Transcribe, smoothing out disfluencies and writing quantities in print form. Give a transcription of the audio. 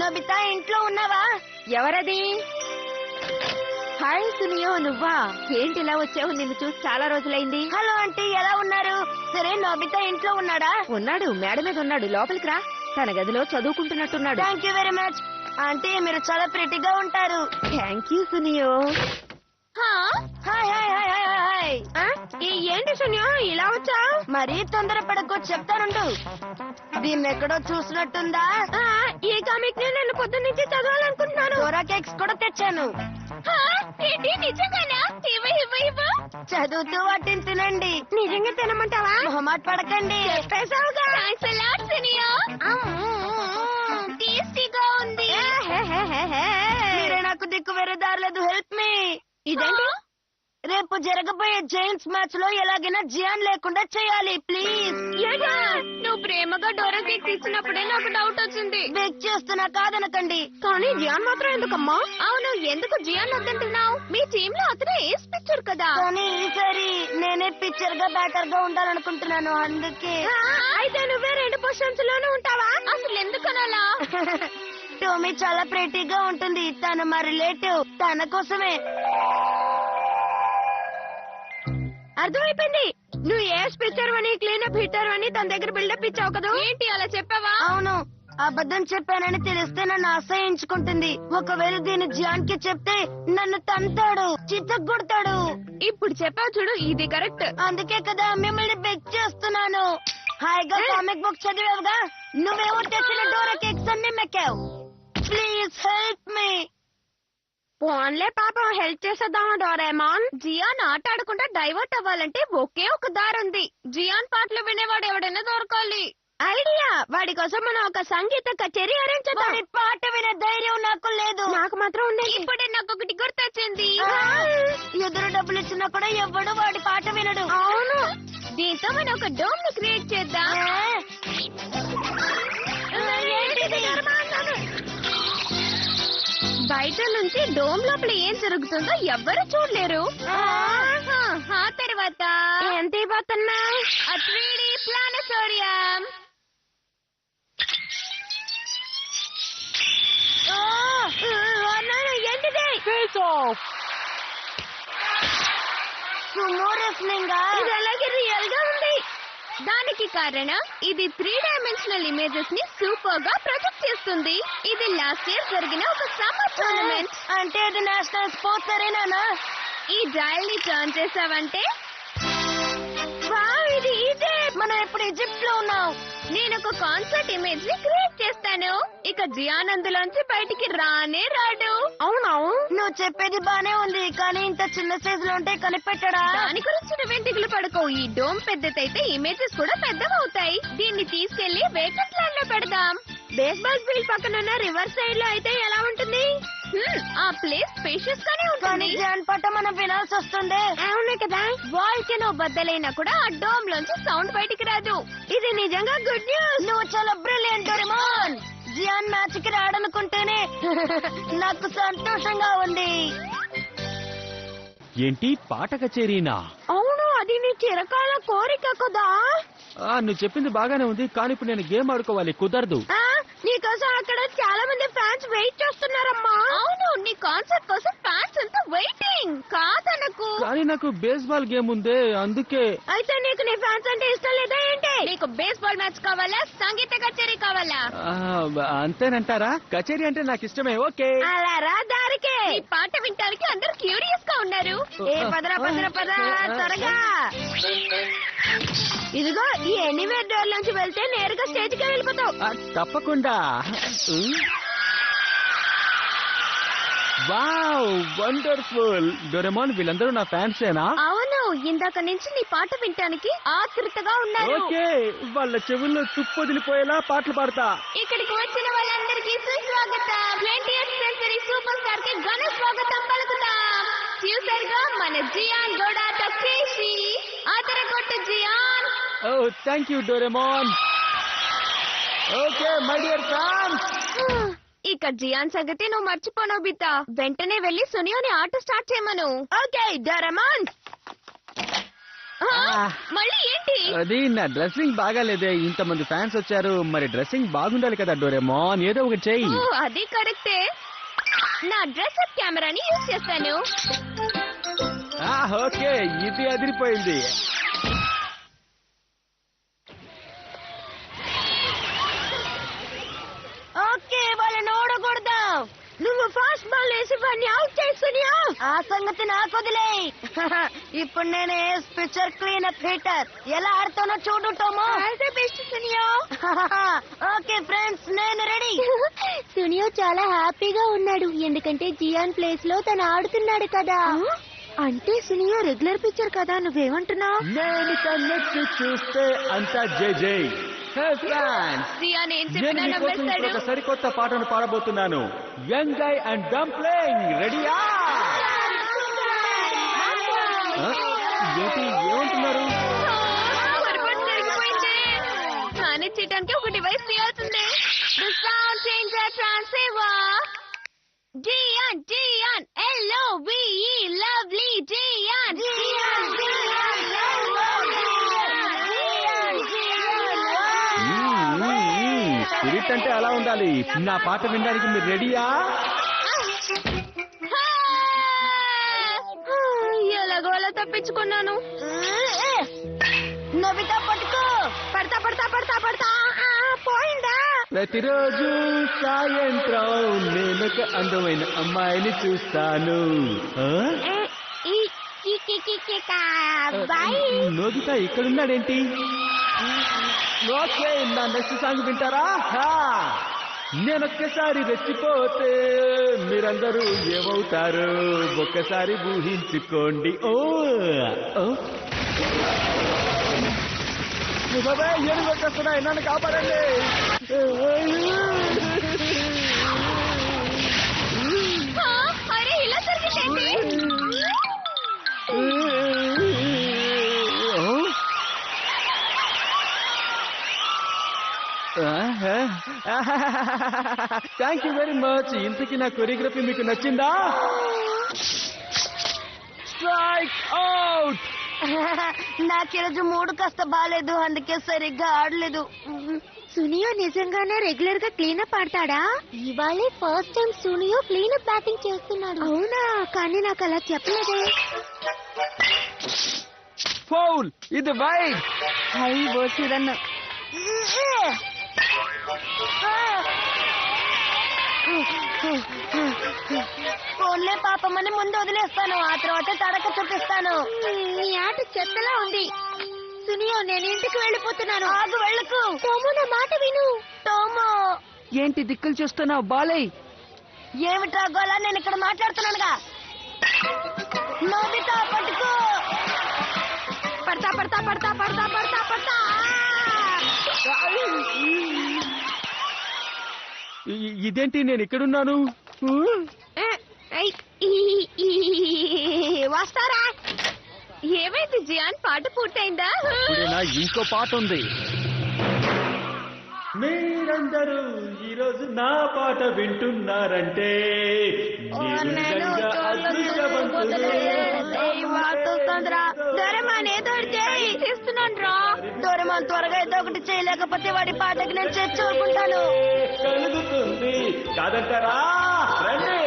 Nobita ఇంట్లో ఉన్నావా? ఎవరది? హాయ్ సునియో, నువ్వా? ఏంటి ఇలా వచ్చావు? నిన్ను చూసి చాలా రోజులైంది. హలో ఆంటీ, ఎలా ఉన్నారు? సరే, నోబితా ఇంట్లో ఉన్నాడా? ఉన్నాడు, మేడ మీద ఉన్నాడు. లోపలికి రా. తన గదిలో చదువుకుంటున్నట్టున్నాడు. Thank you very much aunty, మీరు చాలా ప్రిటీగా ఉంటారు. Thank you Suneo. Hi hi hi hi hi. ఏంటి సునియో ఇలా వచ్చా? మరీ తొందరపడకు, చెప్తానుండు. దీన్ని ఎక్కడో చూసినట్టుందా? ఈ కామిక్ ని నేను పొద్దున్నుంచి చదవాలనుకుంటున్నాను. డోరా కేక్స్ కూడా తెచ్చాను. ఏంటి నిజంగానా? చదువుతూ వాటిని తినండి. నిజంగా తినమంటావా? మొహమాట పడకండి. చెప్పేశావుగా. టేస్టీగా ఉంది. మీరే నాకు దిక్కు వేరే దారలేదు. Help me. ఇదేంటి? రేపు జరగబోయే జైంట్స్ మ్యాచ్ లో ఎలాగైనా జియాన్ లేకుండా చేయాలి ప్లీజ్. నువ్వు ప్రేమగా డోరా కేక్ ఇచ్చినప్పుడే నాకు డౌట్ వచ్చింది. బేక్ చేస్తున్నా, కాదనకండి. కానీ జియాన్ మాత్రం ఎందుకమ్మా? అవును, ఎందుకు జియాన్ వద్దంటున్నావు? మీ టీమ్ లో అతనే ఏస్ పిచ్చర్ కదా. కానీ ఈసారి నేనే పిక్చర్ గా బ్యాటర్ గా ఉండాలనుకుంటున్నాను, అందుకే. అయితే నువ్వే 2 పొజిషన్స్ లోనే ఉంటావా? అసలు ఎందుకనలా? టోమీ చాలా ప్రెటీగా ఉంటుంది. తను మా రిలేటివ్, తన కోసమే. అర్థమైపోయింది. నువ్వు ఏ స్పిచ్చర్ అని క్లీనప్ హిట్టర్ అని తన దగ్గర బిల్డప్ ఇచ్చావు కదా. ఏంటి అలా చెప్పావా? అవును, అబద్ధం చెప్పానని తెలిస్తే నన్ను అసహించుకుంటుంది. ఒకవేళ దీన్ని జియాన్ కి చెప్తే నన్ను తంతాడు, చిత్తగొడతాడు. ఇప్పుడు చెప్పావు చూడు, ఇది కరెక్ట్. అందుకే కదా మిమ్మల్ని బెక్ చేస్తున్నాను. హాయిగా కామిక్ బుక్ చదివావుగా, నువ్వేమో తెచ్చిన డోరా కేక్స్ అన్ని మెక్కావు. Please help me. పోన్లే పాపం, హెల్ప్ చేసేద్దామా డోరేమాన్? జియాన్ ఆట ఆడకుండా డైవర్ట్ అవ్వాలంటే ఒకే ఒక దారుంది. జియాన్ పాటలు వినేవాడు ఎవడైనా దొరకాలి. ఐడియా! వాడి కోసం మనం ఒక సంగీత కచేరీ అరేంజ్ చేద్దాం. పాట వినే ధైర్యం నాకు లేదు. నాకు మాత్రం ఉండేది. ఇప్పుడే నాకు ఒకటి గుర్తొచ్చింది. ఎదురు డబ్బులు ఇచ్చినా కూడా ఎవడు వాడి పాట వినడు. అవును, దీంతో మనం ఒక డోమ్ ని క్రియేట్ చేద్దాం. బయట నుంచి డోమ్ లోపల ఏం జరుగుతుందో ఎవ్వరు చూడలేరు. ఆ తర్వాత ఎంత ఇవ్వతున్నా? 3D planetarium. ఏంటిది? ఇది అలాగే రియల్ గా ఉంది. దానికి కారణం ఇది 3 డైమెన్షనల్ ఇమేజెస్ ని సూపర్ గా ప్రొజెక్ట్ చేస్తుంది. ఇది లాస్ట్ ఇయర్ జరిగిన ఒక సమ్మర్ టోర్నమెంట్. అంటే ఇది నేషనల్ స్పోర్ట్స్ అరేనా? ఈ డయల్ ని టర్న్ చేసావంటే ఇది ఇదే. మనం ఇప్పుడు ఈజిప్ట్ లో ఉన్నాం. నేను ఒక కాన్సర్ట్ ఇమేజ్ ని క్రియేట్ చేస్తాను. ఇక జియాన్ అందులోంచి బయటికి రానే రాడు. అవునవు, నువ్వు చెప్పేది బానే ఉంది, కానీ ఇంత చిన్న సైజు లో ఉంటే కనిపెట్టడా? దాని గురించి నువ్వేం దిగులు పడుకో. ఈ డోమ్ పెద్దదైతే ఇమేజెస్ కూడా పెద్దవవుతాయి. దీన్ని తీసుకెళ్లి వేకెంట్ ల్యాండ్ లో పెడదాం. బేస్బాల్ ఫీల్డ్ పక్కనున్న రివర్ సైడ్ లో అయితే ఎలా ఉంటుంది? ఆ ప్లేస్ స్పేషియస్ గానే ఉంటుంది. జియాన్ పాట మనం వినాల్సి వస్తుంది. అవునే కదా. వాల్కెనో బద్దలైనా కూడా ఆ డోమ్ లోంచి సౌండ్ బయటికి రాదు. ఇది నిజంగా గుడ్ న్యూస్. నువ్వు చాలా బ్రిలియంట్ డోరేమాన్. జియాన్ మ్యాచ్ కి రాడనుకుంటేనే నాకు సంతోషంగా ఉంది. ఏంటి పాట కచేరీనా? అవును, అది నీ చిరకాల కోరిక కదా. నువ్వు చెప్పింది బాగానే ఉంది, కానీ ఇప్పుడు నేను గేమ్ ఆడుకోవాలి, కుదరదు. నీకోసం అక్కడ చాలా మంది ఫ్యాన్స్ వెయిట్ చేస్తున్నారమ్మా. అవును, నీ కాన్సర్ట్ కోసం ఫ్యాన్స్ అంతా వెయిటింగ్. కాదనకు. కానీ నాకు బేస్బాల్ గేమ్ ఉంది, అందుకే. అయితే నీకు నీ ఫ్యాన్స్ అంటే ఇష్టం లేదా ఏంటి? నీకు బేస్బాల్ మ్యాచ్ కావాలా, సంగీత కచేరీ కావాలా? అంతేనంటారా? కచేరీ అంటే నాకు ఇష్టమే. ఓకే, అలా రా దారికే. ఈ పాట వినటానికి అందరూ క్యూరియస్ గా ఉన్నారు. పదరా పదరా పదరా త్వరగా. ఇదిగో ఈ ఎనీవేర్ డోర్ నుంచి వెళ్తే నేరుగా స్టేజ్ కి వెళ్ళిపోతావు. తప్పకుండా. Wow, wonderful. డోరేమాన్, వీళ్ళందరూ నా ఫ్యాన్సేనా? అవును, ఇందాక నుంచి నీ పాట వినటానికి ఆతృతగా ఉన్నారు. ఓకే, వాళ్ళ చెవుల్లో తుప్పొదిలిపోయేలా పాటలు పాడతా. ఇక్కడికి వచ్చిన వాళ్ళందరికీ సుస్వాగతం. 20th సెంచరీ సూపర్ స్టార్ కి ఘన స్వాగతం పలుకుతాం. చూసారుగా మన జియాన్ గోడా తకేషి. ఆదరగొట్టు Gian. Oh thank you Doraemon. Okay my dear fans. ఇక జియాన్ సంగతి నువ్వు మర్చిపోను బితా. వెంటనే వెళ్లి సునియోని ఆట స్టార్ట్ చేయమను. Okay Doraemon. మళ్ళీ ఏంటి? అది నా డ్రెస్సింగ్ బాగాలేదే, ఇంతమంది ఫ్యాన్స్ వచ్చారు, మరి డ్రెస్సింగ్ బాగుండాలి కదా డోరేమోన్, ఏదో ఒకటి చెయ్యి. ఓ, అది కరెక్టే. నా డ్రెస్ అప్ కెమెరాని యూజ్ చేస్తాను. ఓకే, ఇది అదిరిపోయింది. ఓకే, వాళ్ళని ఓడకూడదాం. నువ్వు ఫాస్ట్ బాల్ వేసి వాడిని అవుట్ చేస్తున్నా. ఆ సంగతి నాకు వదిలే. ఇప్పుడు నేను పిక్చర్ క్లీన్ అప్ హీటర్ ఎలా ఆడుతానో చూడు టోమో. Best Suneo. ఓకే ఫ్రెండ్స్, నేను రెడీ. సునియో చాలా హ్యాపీగా ఉన్నాడు, ఎందుకంటే జియాన్ ప్లేస్ లో తను ఆడుతున్నాడు కదా. అంటే సునియో రెగ్యులర్ పిక్చర్ కదా, నువ్వేమంటున్నావు? నేను కన్నెత్తి చూస్తే అంతా జై జై. జియాన్ ఏం నేను చెప్పినా మీకోసం ఇప్పుడు నమ్మేస్తాడు. ఒక సరికొత్త పాటను పాడబోతున్నాను. యంగ్ గై అండ్ డంప్లింగ్, రెడీయా? ఏంటి ఏమంటున్నారు? పొరపాటు జరిగిపోయింది. మేనేజ్ చేయడానికి ఒక డివైస్ తీయాల్సిందే. The sound changer transceiver. Gian Gian LOVE lovely Gian. Spirit అంటే అలా ఉండాలి. నా పాట వినడానికి మీరు రెడీయా? ఎలాగో అలా తప్పించుకున్నాను. నవితా పట్టుకో. పడతా పడతా పడతా పడతా. పోయిందా? ప్రతిరోజు సాయంత్రం నేనొక అందమైన అమ్మాయిని చూస్తాను. బాయ్. నోబితా ఇక్కడున్నాడేంటి? ఓకే, నా నెక్స్ట్ సాంగ్ వింటారా? నేనొక్కసారి రెచ్చిపోతే మీరందరూ ఏమవుతారు ఒక్కసారి ఊహించుకోండి. ఏమి వచ్చేస్తున్నాయి, నన్ను కాపాడండి. అరే ఇలా జరిగిందేంటి? Thank you very much. ఇంతకీ నా కొరియోగ్రఫీ మీకు నచ్చిందా? Strike out. నాకు ఈరోజు మూడు కాస్త బాగాలేదు, అందుకే సరిగ్గా ఆడలేదు. సునియో నిజంగానే రెగ్యులర్ గా క్లీనప్ ఆడతాడా? ఇవాళే first time Suneo cleanup batting చేస్తున్నాడు. అవునా? కానీ నాకు అలా చెప్పలేదే. ఫౌల్, ఇది వైడ్. హై బోసిరన్న. ఫోన్లే పాపమని ముందు వదిలేస్తాను, ఆ తర్వాత తడక చూపిస్తాను. నీ ఆట చెత్తలా ఉంది. సునియో, నేను ఇంటికి వెళ్ళిపోతున్నాను. ఆగు, వెళ్ళకు. టోమో, నా మాట విను. టోమో, ఏంటి దిక్కులు చూస్తున్నావు? బాలయ్, ఏమిట్రా గోలా? నేను ఇక్కడ మాట్లాడుతున్నానుగా. నోబితా పట్టుకో. పడతా పడతా పడతా పడతా పడతా పడతా. ఇదేంటి నేను ఇక్కడున్నాను? వస్తారా? ఏమైంది జియాన్, పాట పూర్తయిందా? నా ఇంకో పాట ఉంది. మీరందరూ ఈరోజు నా పాట వింటున్నారంటే డోరేమాన్ ఏదో చేస్తున్నాను రా. డోరేమాన్ త్వరగా ఏదో ఒకటి చేయలేకపోతే వాడి పాటకి నేను చేర్చుకుంటాను. కలుగుతుంది కాదంటారా? రండి.